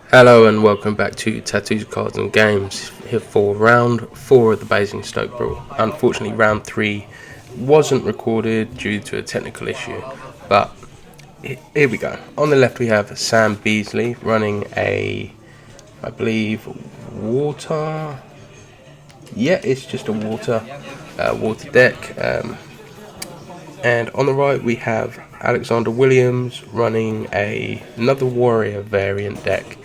Hello and welcome back to Tattoos, Cards and Games here for round 4 of the Basingstoke Brawl. Unfortunately round 3 wasn't recorded due to a technical issue, but here we go. On the left we have Sam Beasley running I believe, water. Yeah, it's just a water deck. And on the right we have Alexander Williams running another warrior variant deck.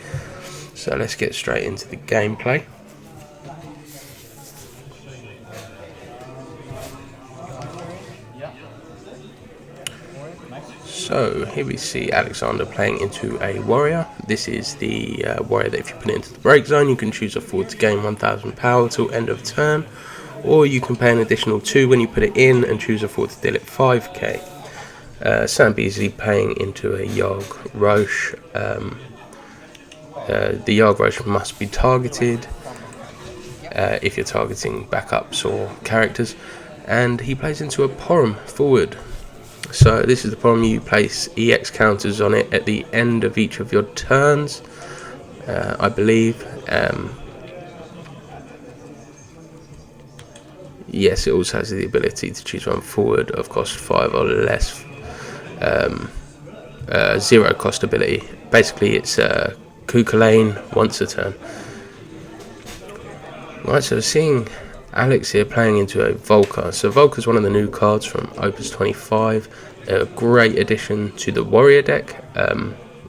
So let's get straight into the gameplay. So here we see Alexander playing into a warrior. This is the warrior that if you put it into the break zone, you can choose a forward to gain 1000 power till end of turn, or you can pay an additional 2 when you put it in and choose a forward to deal it 5k. Sam Beasley playing into a Yarg Roche. The Yarg Roche must be targeted if you're targeting backups or characters, and he plays into a Porum forward. So this is the Porum. You place EX counters on it at the end of each of your turns, I believe. Yes, it also has the ability to choose one forward of cost 5 or less, 0 cost ability. Basically it's Kukulane once a turn. Right, so seeing Alex here playing into a Volker. So Volker's one of the new cards from Opus 25. A great addition to the warrior deck,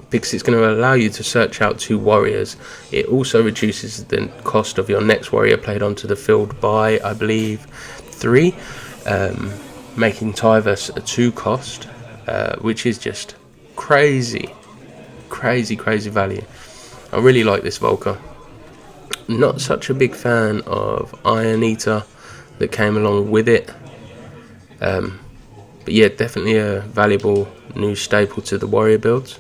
because it's going to allow you to search out 2 warriors. It also reduces the cost of your next warrior played onto the field by, I believe, 3, making Tyvus a 2 cost, which is just crazy value. I really like this Volker. Not such a big fan of Iron Eater that came along with it, but yeah, definitely a valuable new staple to the warrior builds.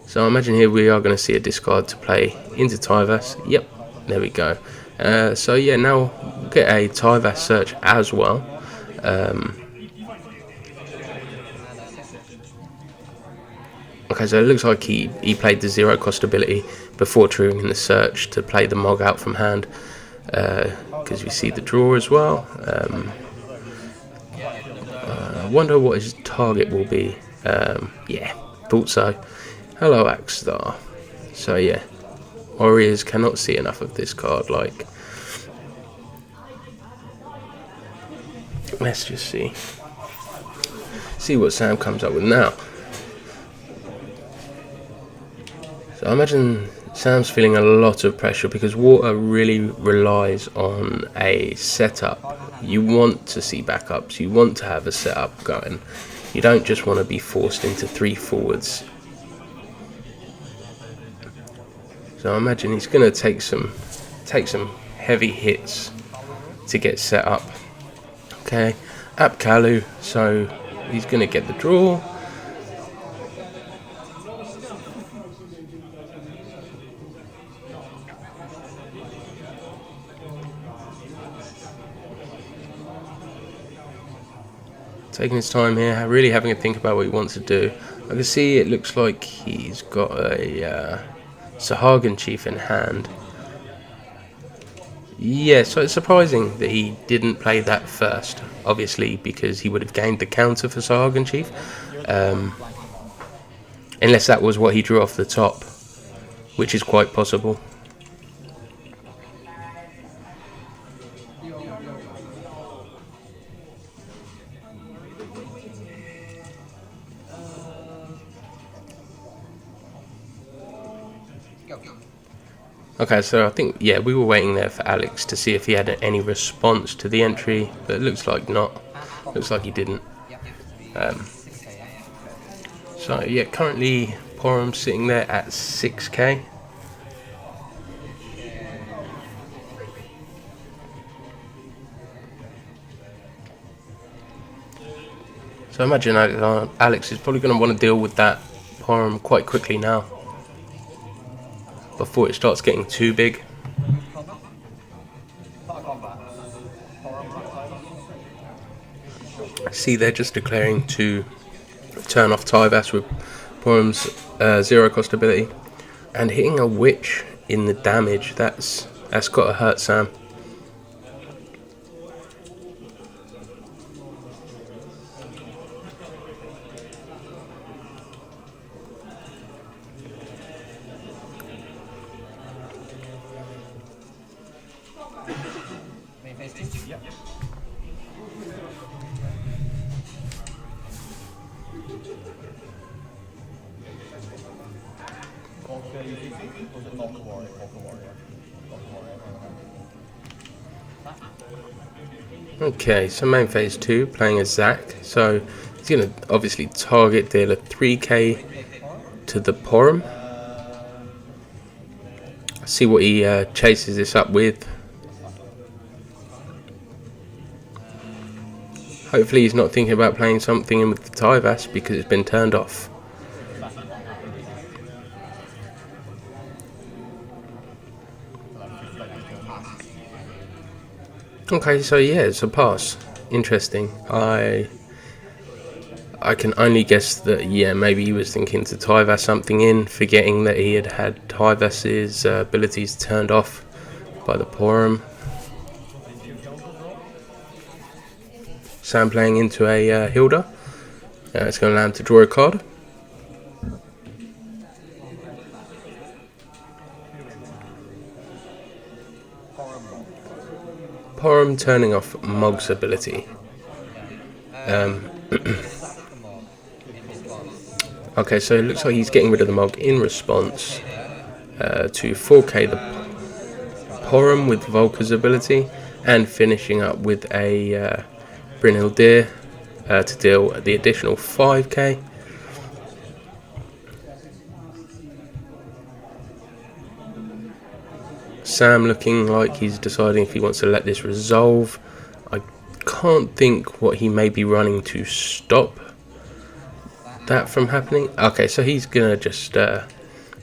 So I imagine here we are going to see a discard to play into Tyvus. Yep, there we go. So yeah, now we'll get a Tyvus search as well. Okay, so it looks like he played the 0 cost ability before triggering the search to play the Mog out from hand, because we see the draw as well. I wonder what his target will be. Yeah, thought so. Hello, Axstar. So yeah, Warriors cannot see enough of this card. Like, let's just see what Sam comes up with now. So I imagine Sam's feeling a lot of pressure because water really relies on a setup. You want to see backups, you want to have a setup going. You don't just want to be forced into 3 forwards. So I imagine he's going to take some heavy hits to get set up. Okay, Apkalu, so he's going to get the draw. Taking his time here, really having a think about what he wants to do. I can see it looks like he's got a Sahagin Chief in hand. Yeah, so it's surprising that he didn't play that first, obviously, because he would have gained the counter for Sahagin Chief. Unless that was what he drew off the top, which is quite possible. Okay, so I think, yeah, we were waiting there for Alex to see if he had any response to the entry, but it looks like not. Looks like he didn't. So yeah, currently Porum sitting there at 6k. So I imagine Alex is probably going to want to deal with that Porum quite quickly now, before it starts getting too big. See, they're just declaring to turn off Tyvus with Porum's 0 cost ability. And hitting a witch in the damage, that's got to hurt Sam. Okay, so main phase 2, playing as Zac. So he's going to obviously target deal a 3k to the Porum. See what he chases this up with. Hopefully he's not thinking about playing something in with the Tyvas because it's been turned off. Okay, so yeah, it's a pass. Interesting. I can only guess that, yeah, maybe he was thinking to Tyvas something in, forgetting that he had Tyvas's abilities turned off by the Porum. Sam playing into a Hilda. It's going to allow him to draw a card. Porum turning off Mog's ability. Okay, so it looks like he's getting rid of the Mog in response to 4k the Porum with Volker's ability, and finishing up with a Brynhild Deer to deal the additional 5k. Sam looking like he's deciding if he wants to let this resolve. I can't think what he may be running to stop that from happening. Okay, so he's gonna just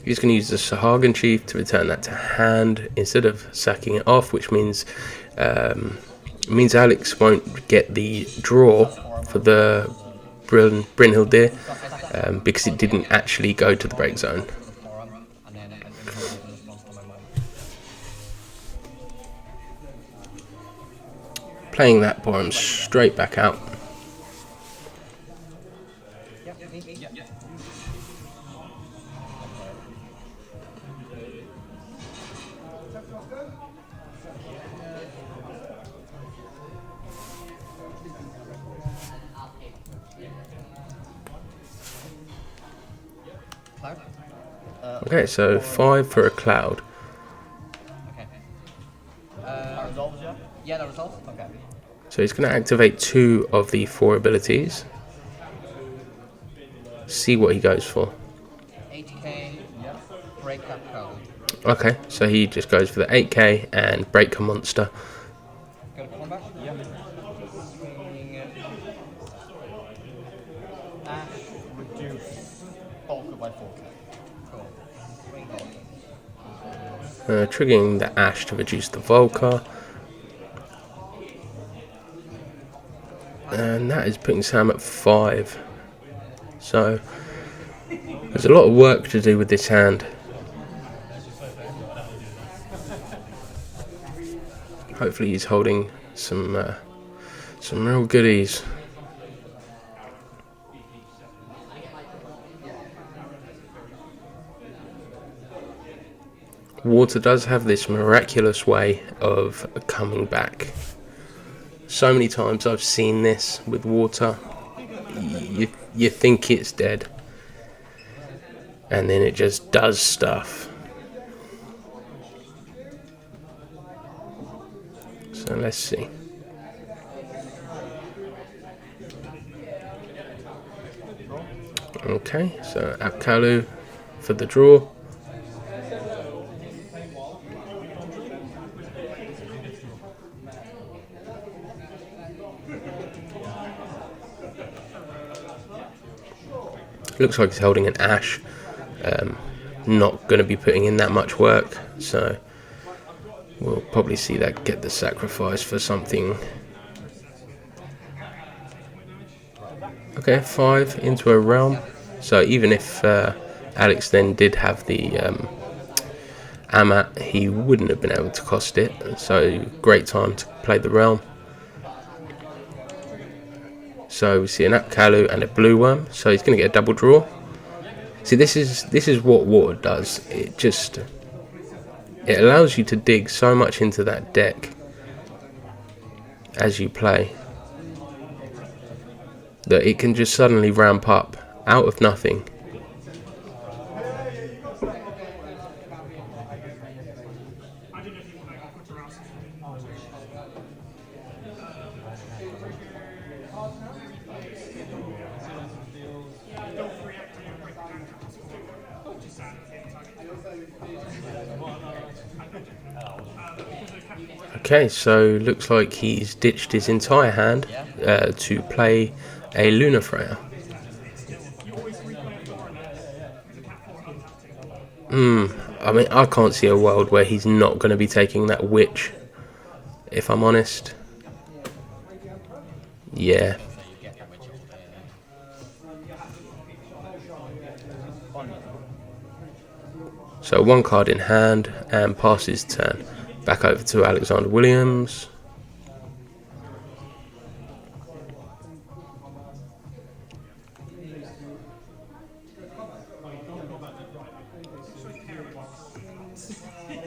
he's gonna use the Sahagin Chief to return that to hand instead of sacking it off, which means Alex won't get the draw for the Brynhild Deer because it didn't actually go to the break zone. Playing that Porum straight back out. Okay, so 5 for a cloud. Yeah, that resolves? Okay. So he's going to activate 2 of the 4 abilities. See what he goes for. 80k, break that code. Okay, so he just goes for the 8k and break a monster. Go to combat? Yeah. Swing. Ash, reduce Bulker by 4k. Cool. Swing Bulker. Triggering the Ash to reduce the Volker. And that is putting Sam at 5. So there's a lot of work to do with this hand. Hopefully he's holding some real goodies. Water does have this miraculous way of coming back. So many times I've seen this with water. You think it's dead, and then it just does stuff. So let's see. Okay, so Apkalu for the draw. Looks like he's holding an Ash. Not going to be putting in that much work, so we'll probably see that get the sacrifice for something. Okay, 5 into a realm. So even if Alex then did have the am at, he wouldn't have been able to cost it. So great time to play the realm. So we see an Apkalu and a blue worm. So he's going to get a double draw. See, this is what water does. It allows you to dig so much into that deck as you play that it can just suddenly ramp up out of nothing. Okay, so looks like he's ditched his entire hand to play a Lunar Freya. I mean, I can't see a world where he's not going to be taking that witch, if I'm honest. Yeah. So one card in hand and passes turn. Back over to Alexander Williams.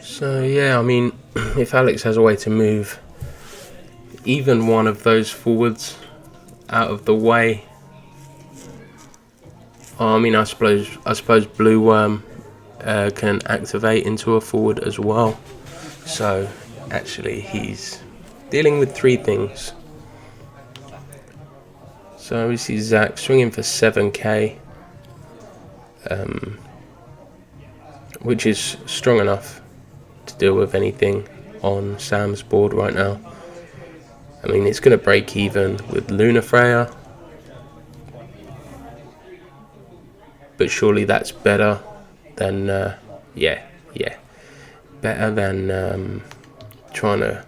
So yeah, I mean, if Alex has a way to move even one of those forwards out of the way, I mean, I suppose Blue Worm can activate into a forward as well. So actually, he's dealing with three things. So we see Zach swinging for 7k, which is strong enough to deal with anything on Sam's board right now. I mean, it's going to break even with Lunar Freya, but surely that's better than better than trying to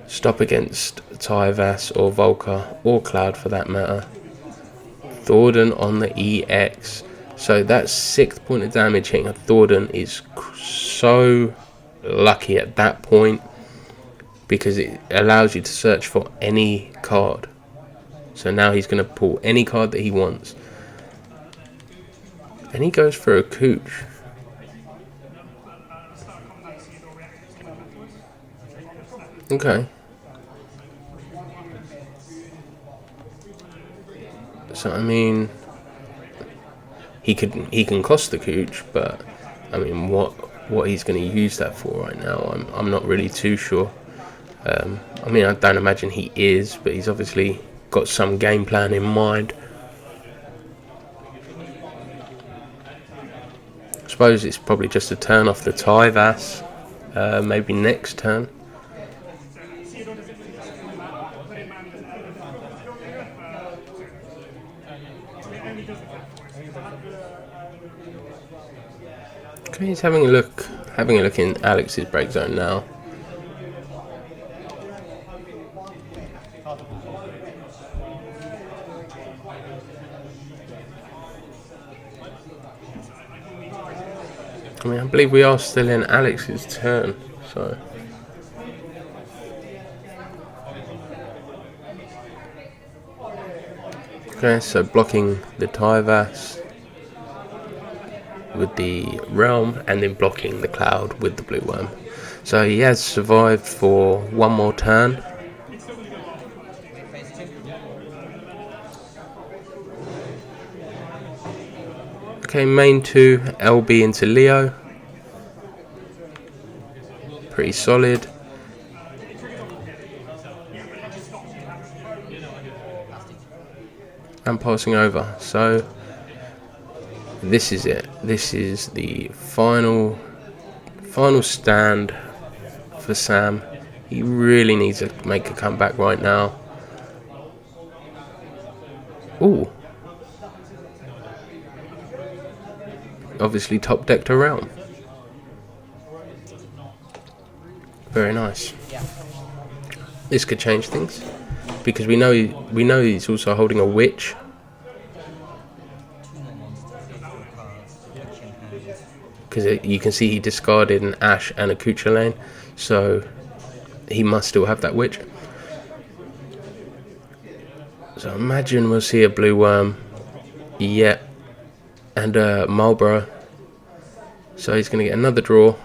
stop against Tyvas or Volca or Cloud for that matter. Thordan on the EX. So that 6th point of damage hitting a Thordan is so lucky at that point, because it allows you to search for any card. So now he's going to pull any card that he wants. And he goes for a Cooch. Okay. So I mean, he can cost the Cooch, but I mean, what he's going to use that for right now, I'm not really too sure. I mean, I don't imagine he is, but he's obviously got some game plan in mind. I suppose it's probably just a turn off the Tyvas, maybe next turn. Okay, he's having a look in Alex's break zone now. I mean, I believe we are still in Alex's turn, so. Okay, so blocking the Tyvas with the Realm, and then blocking the Cloud with the Blue Worm. So he has survived for one more turn. Okay, main 2, LB into Leo. Pretty solid. And passing over. So this is it. This is the final stand for Sam. He really needs to make a comeback right now. Ooh. Obviously top decked a Realm. Very nice. This could change things, because we know he's also holding a Witch. because you can see he discarded an Ash and a Kucha lane, so he must still have that Witch. So imagine we'll see a Blue Worm, yeah, and a Marlborough. So he's going to get another draw.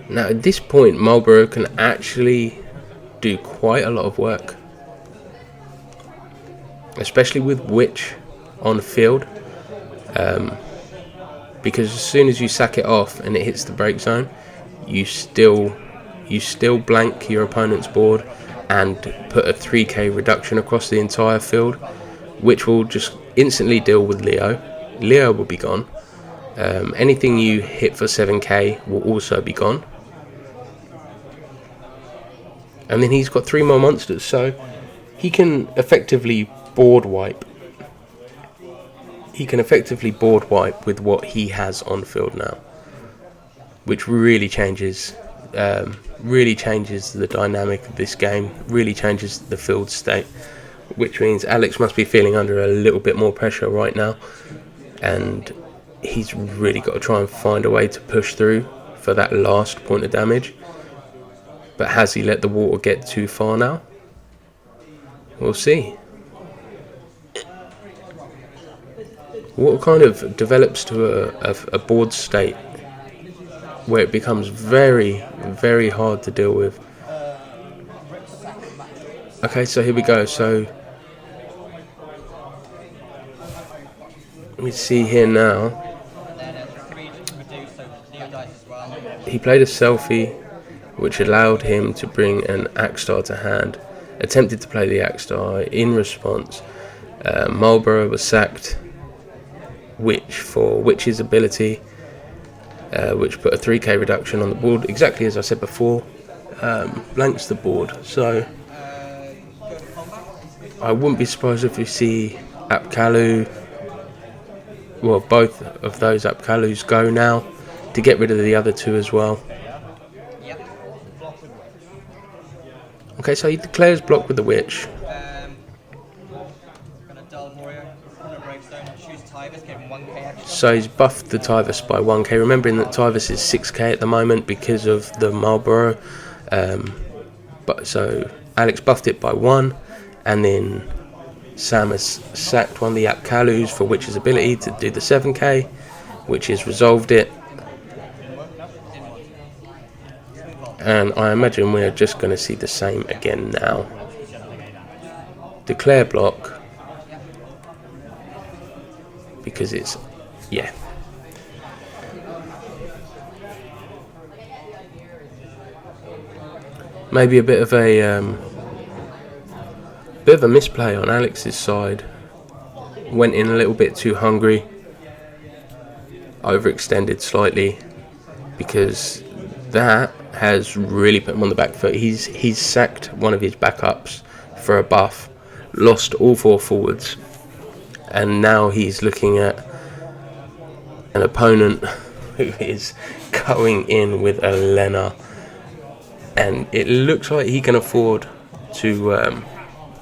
Now at this point, Marlborough can actually do quite a lot of work, especially with Witch on field, because as soon as you sack it off and it hits the break zone, you still blank your opponent's board and put a 3k reduction across the entire field, which will just instantly deal with Leo. Leo will be gone. Anything you hit for 7k will also be gone. And then he's got 3 more monsters, so he can effectively board wipe. He can effectively board wipe with what he has on field now, which really changes the dynamic of this game, really changes the field state, which means Alex must be feeling under a little bit more pressure right now, and he's really got to try and find a way to push through for that last point of damage. But has he let the water get too far now? We'll see. Water kind of develops to a board state where it becomes very, very hard to deal with. Okay, so here we go. So we see here now. He played a selfie, which allowed him to bring an Axstar to hand. Attempted to play the Axstar. In response, Marlborough was sacked Witch for Witch's ability, which put a 3k reduction on the board, exactly as I said before. Blanks the board, so I wouldn't be surprised if we see Apkalu, well, both of those Apkalus go now to get rid of the other two as well. Okay, so he declares block with the Witch. So he's buffed the Tyvus by 1k, remembering that Tyvus is 6k at the moment because of the Marlborough. But so Alex buffed it by 1, and then Sam has sacked one of the Apkalus for Witch's ability to do the 7k, which has resolved it. And I imagine we're just going to see the same again now. Declare block, because it's, yeah. Maybe a bit of a misplay on Alex's side. Went in a little bit too hungry. Overextended slightly, because that has really put him on the back foot. He's sacked one of his backups for a buff, lost all 4 forwards, and now he's looking at an opponent who is going in with a Lena, and it looks like he can afford to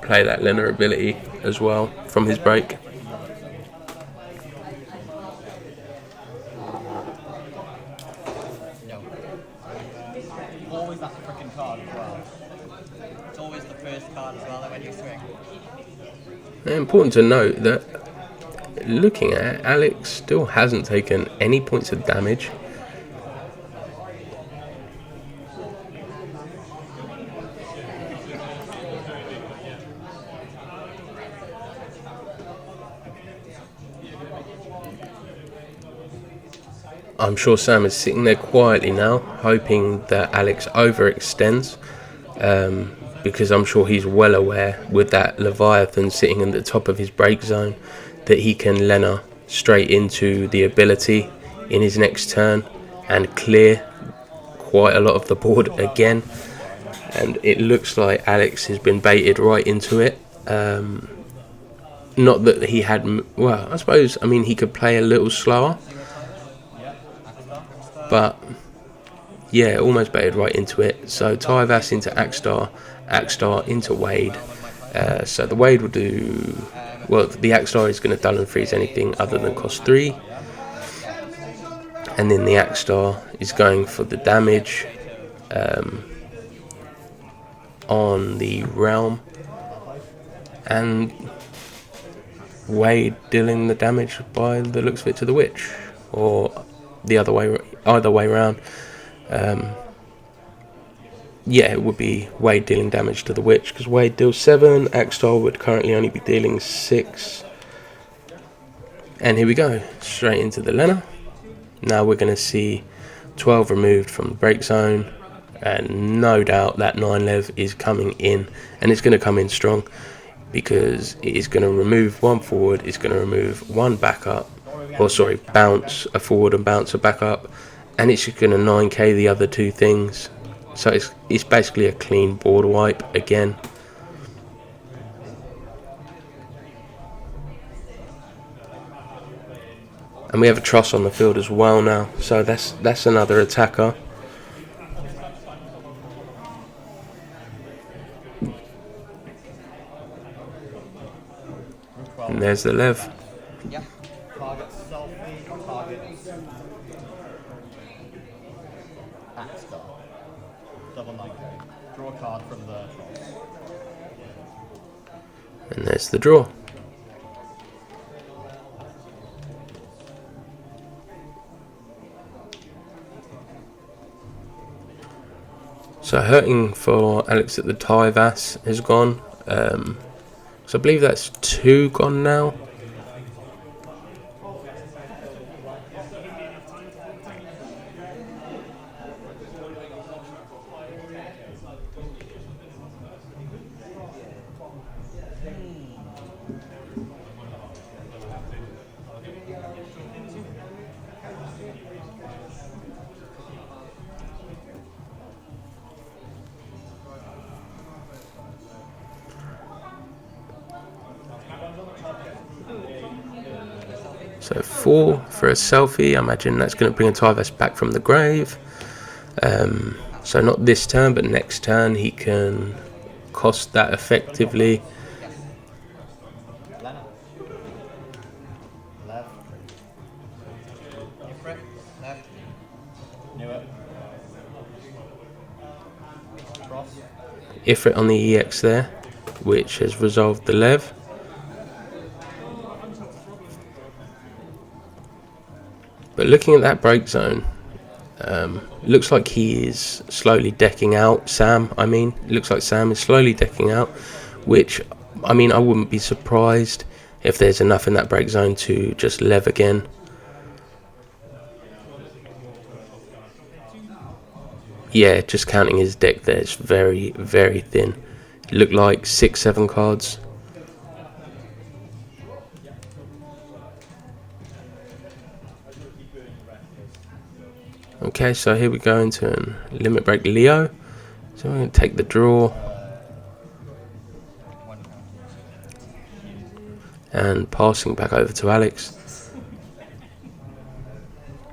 play that Lena ability as well from his break. Always that freaking card as well. It's always the first card as well when you swing. Important to note that looking at it, Alex still hasn't taken any points of damage. I'm sure Sam is sitting there quietly now, hoping that Alex overextends, because I'm sure he's well aware, with that Leviathan sitting in the top of his break zone, that he can Lena straight into the ability in his next turn and clear quite a lot of the board again. And it looks like Alex has been baited right into it. Not that he had, well, I suppose, I mean, he could play a little slower, but yeah, almost baited right into it. So Tyvus into Axstar, Axstar into Wade. So the Wade will do well, the Axe Star is going to dull and freeze anything other than cost 3. And then the Axe Star is going for the damage on the Realm. And Wade dealing the damage by the looks of it to the Witch. Or either way around. Yeah, it would be Wade dealing damage to the Witch, because Wade deals 7, Axe Star would currently only be dealing 6. And here we go, straight into the Lena. Now we're going to see 12 removed from the break zone, and no doubt that 9 lev is coming in, and it's going to come in strong, because it is going to remove 1 forward, it's going to remove 1 backup, or sorry, bounce a forward and bounce a backup, and it's just going to 9k the other 2 things. So it's basically a clean board wipe again. And we have a Truss on the field as well now, so that's another attacker. And there's the Lev. Yep. Target selfie, target Axe Star. Double 9k. Draw a card from the Truss. And there's the draw. So hurting for Alex that the Tyvas has gone. So I believe that's 2 gone now. So 4 for a selfie. I imagine that's going to bring a Tyvas back from the grave. So not this turn, but next turn he can cost that effectively. Lena. Left. Ifrit. Left. Knew it. Cross. Ifrit on the EX there, which has resolved the Lev. But looking at that break zone, looks like he is slowly decking out. It looks like Sam is slowly decking out, which, I mean, I wouldn't be surprised if there's enough in that break zone to just Lev again. Yeah, just counting his deck there, it's very, very thin. It looked like 6-7 cards. Okay, so here we go into a limit break Leo. So I'm going to take the draw. And passing back over to Alex.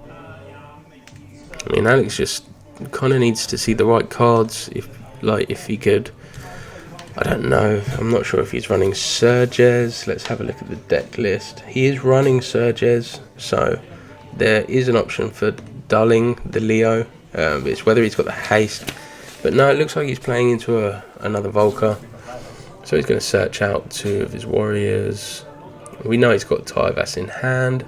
I mean, Alex just kind of needs to see the right cards. If he could, I don't know. I'm not sure if he's running Surges. Let's have a look at the deck list. He is running Surges, so there is an option for dulling the Leo. It's whether he's got the haste, but no, it looks like he's playing into another Volker, so he's going to search out 2 of his warriors. We know he's got Tyvas in hand,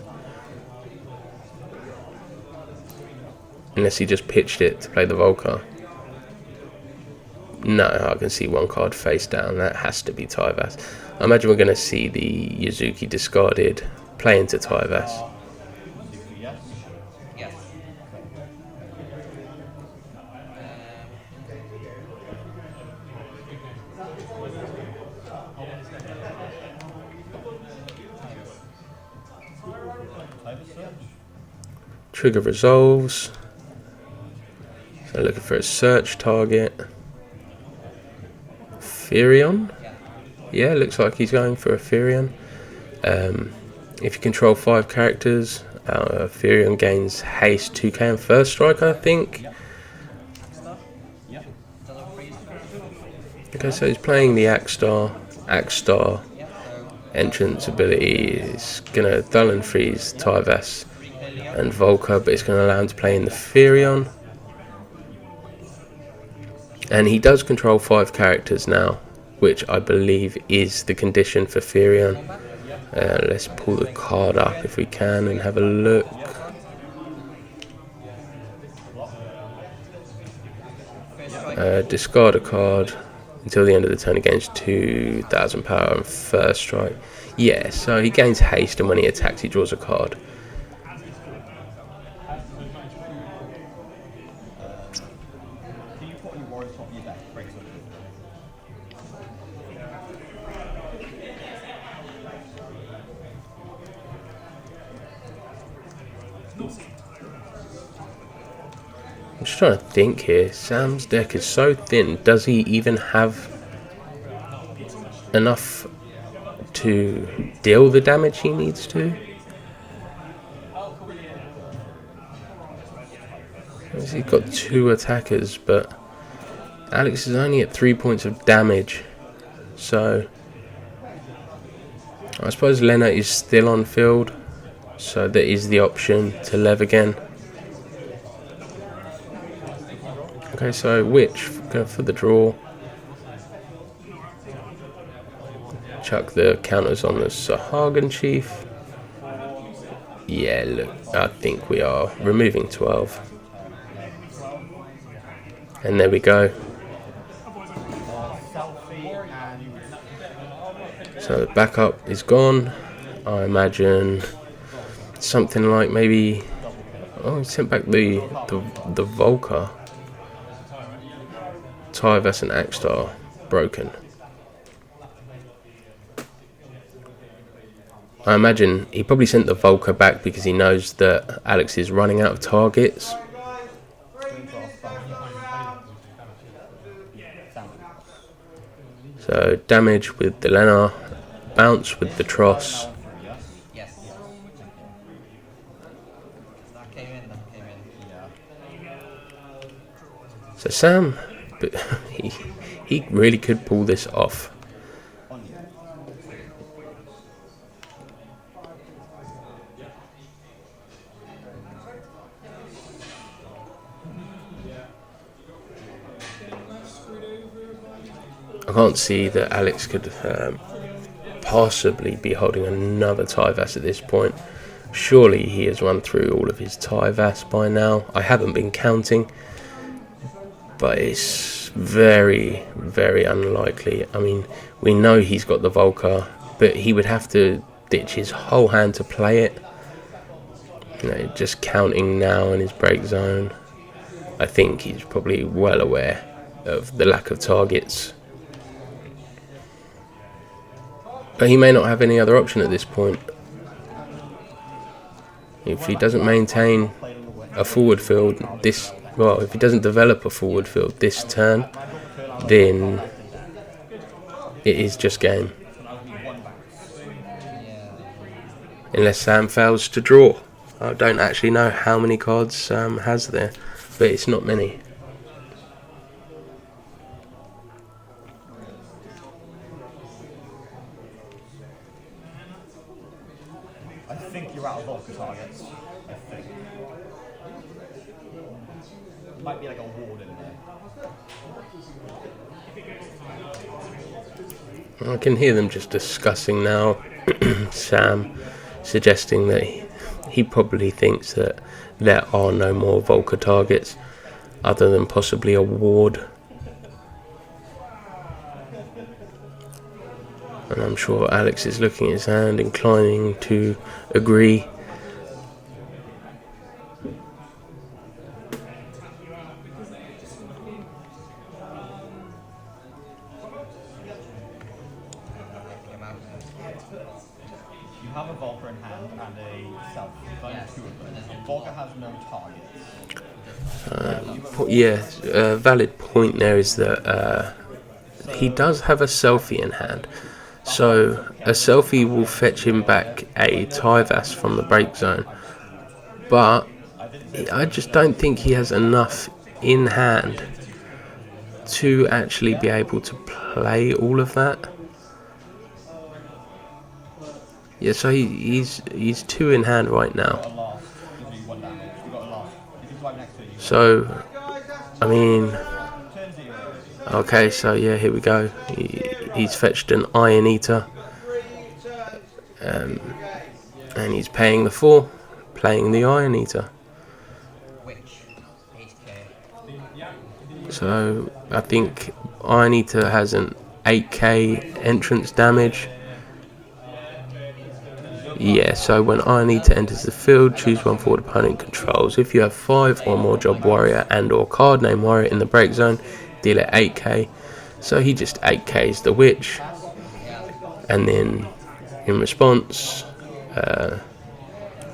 unless he just pitched it to play the Volker. No, I can see 1 card face down. That has to be Tyvas. I imagine we're going to see the Yuzuki discarded play into Tyvas. Trigger resolves. So looking for a search target. Firion. Yeah, looks like he's going for a Firion. If you control 5 characters, Firion gains haste 2k and first strike, I think. Okay, so he's playing the Axe Star, entrance ability is going to dull and freeze Tyvas and Volker, but it's going to allow him to play in the Furion. And he does control 5 characters now, which I believe is the condition for Furion. Let's pull the card up if we can and have a look. Discard a card until the end of the turn, he gains 2,000 power and first strike. Yeah, so he gains haste, and when he attacks he draws a card. I'm just trying to think here. Sam's deck is so thin. Does he even have enough to deal the damage he needs to? He's got 2 attackers, but Alex is only at 3 points of damage. So I suppose Lena is still on field, so there is the option to Lev again. Okay, so Witch, go for the draw. Chuck the counters on the Sahagin Chief. Yeah, look, I think we are removing 12. And there we go. So the backup is gone. I imagine something like maybe... Oh, he sent back the Volker. Tyvas and Axstar broken. I imagine he probably sent the Volker back because he knows that Alex is running out of targets. So damage with the Lena, bounce with the Tross. So Sam, but he really could pull this off. I can't see that Alex could possibly be holding another Tyvas at this point. Surely he has run through all of his Tyvas by now. I haven't been counting, but it's very, very unlikely. I mean, we know he's got the Volker, but he would have to ditch his whole hand to play it. You know, just counting now in his break zone. I think he's probably well aware of the lack of targets. But he may not have any other option at this point. If he doesn't maintain a forward field if he doesn't develop a forward field this turn, then it is just game. Unless Sam fails to draw. I don't actually know how many cards Sam has there, but it's not many. I think you're out of Volker targets. I think. Might be like a ward in there. I can hear them just discussing now. Sam suggesting that he probably thinks that there are no more Volker targets other than possibly a ward. And I'm sure Alex is looking at his hand, inclining to agree. You have a Volker in hand and a self. Volker has no targets. Valid point there is that he does have a selfie in hand. So a selfie will fetch him back a Tyvas from the break zone. But I just don't think he has enough in hand to actually be able to play all of that. Yeah, so he's 2 in hand right now. A loss gives you 1 damage. You got a loss. If he's right next to you. So, I mean, Turn 0. okay, so yeah, here we go. He's fetched an Iron Eater. And he's paying the 4, playing the Iron Eater. So I think Iron Eater has an 8k entrance damage. Yeah, so when Iron Eater enters the field, choose one forward opponent controls. If you have 5 or more Job Warrior and or card name Warrior in the break zone, deal it 8k. So he just 8k's the Witch. And then in response,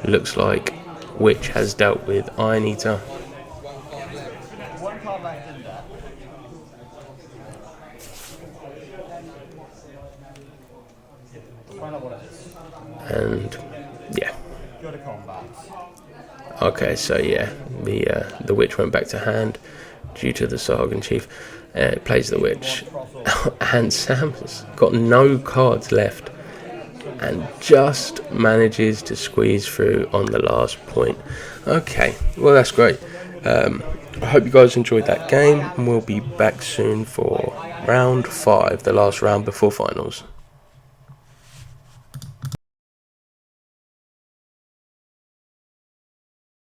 looks like Witch has dealt with Iron Eater. 1 card left in there. Find out what it is. And yeah. Go to combat. Okay, so yeah, the Witch went back to hand due to the Sargon Chief. Plays the Witch. And Sam's got no cards left and just manages to squeeze through on the last point. Okay, well, that's great. I hope you guys enjoyed that game, and we'll be back soon for round 5, the last round before finals.